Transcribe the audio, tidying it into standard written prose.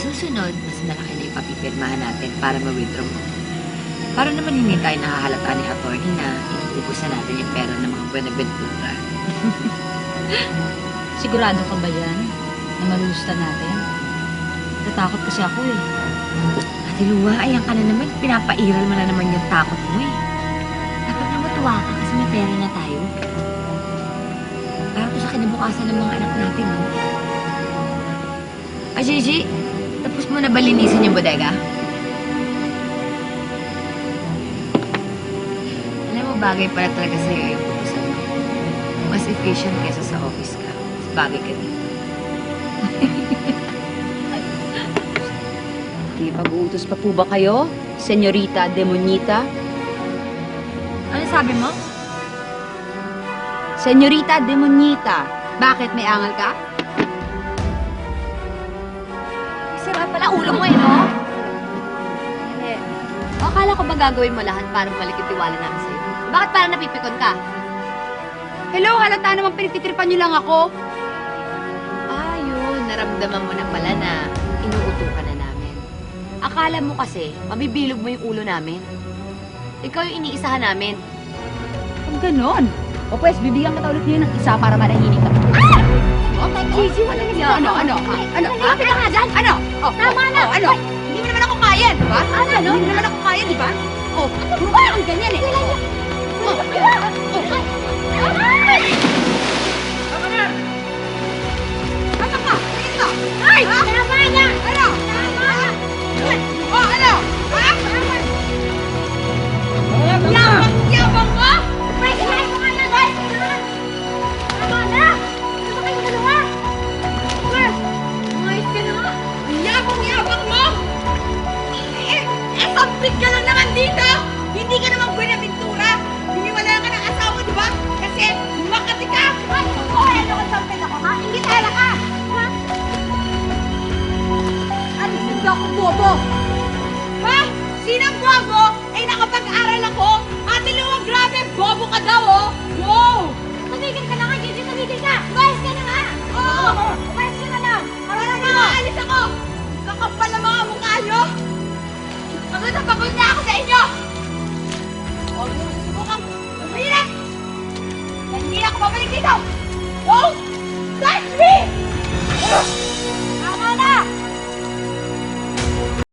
susunod, mas malaki na yung papipirmahan natin para ma-withdraw mo. Para naman hindi tayo nakahalata ni attorney na inuubusan natin yung pera ng mga Buenaventura. Sigurado ka ba yan? Na malulusta natin? Natatakot kasi ako eh. Ate Lua, ayan ka na naman. Pinapairal mo na naman yung takot mo eh. Dapat na matuwa ka kasi may pera na tayo. Para to sa kinabukasan ng mga anak natin, no? Ah, Gigi, tapos mo na ba linisin yung bodega? Alam mo, bagay pala talaga sa'yo yung pupusan mo. Mas efficient kesa sa office ka. Mas bagay ka dito. Pag-uutos pa po ba kayo, Senyorita Demonita? Ano sabi mo? Senyorita Demonita, bakit may angal ka? Sira pala ulo mo eh, no? Eh, akala ko ba gagawin mo lahat para balik yung tiwala namin sa'yo? Bakit parang napipikon ka? Hello, halata naman pinagtitripan niyo lang ako. Ayun, naramdaman mo na pala na inuuto ka na namin. Akala mo kasi, mabibilog mo yung ulo namin. Ikaw yung iniisahan namin. Kung ganon. O pues, bibigyan kita ulit ngayon ng isa para manahinig ka. Oh, Gigi, wala na Ano? Malapit ka nga dyan. Ano? Oh, Tama na. Ano? Hindi mo naman ako kaya, di ba? Ano? Hindi mo naman ako kaya, di ba? Oh, puro ka ang ganyan eh. Tama na! Ano ka? Tingin ka? Ay! Tama na! Ano? Tama na! Oh, ano? Ha? Yabang mo? Pwede na ito nga na, guys! Tama na! Tama kayo dalawa! Umayos ka na nga! Yabang mo? Sampit ka lang naman dito! Hindi ka naman Buenaventura! Hiniwala ka ng asawa, di ba? Kasi Makati ka! Ay! Hoy! Ano kung sampit ako, ha? Ingit ala ka! Ha? Ano hindi ako bobo? Ha? Sinang bobo? Eh nakapag-aral ako! Ate Lua, grabe! Bobo ka daw, oh! Wow! Tumigil ka na nga, Gigi! Tumigil ka! Umayos ka na nga! Oo! Umayos ka na lang! Para na maalis ako! Kakapal ang mga mukha nyo! Pagod na pagod na ako sa inyo! Huwag mo susubukang umilit! Hindi na ako babalik dito! Don't touch me! Tama na!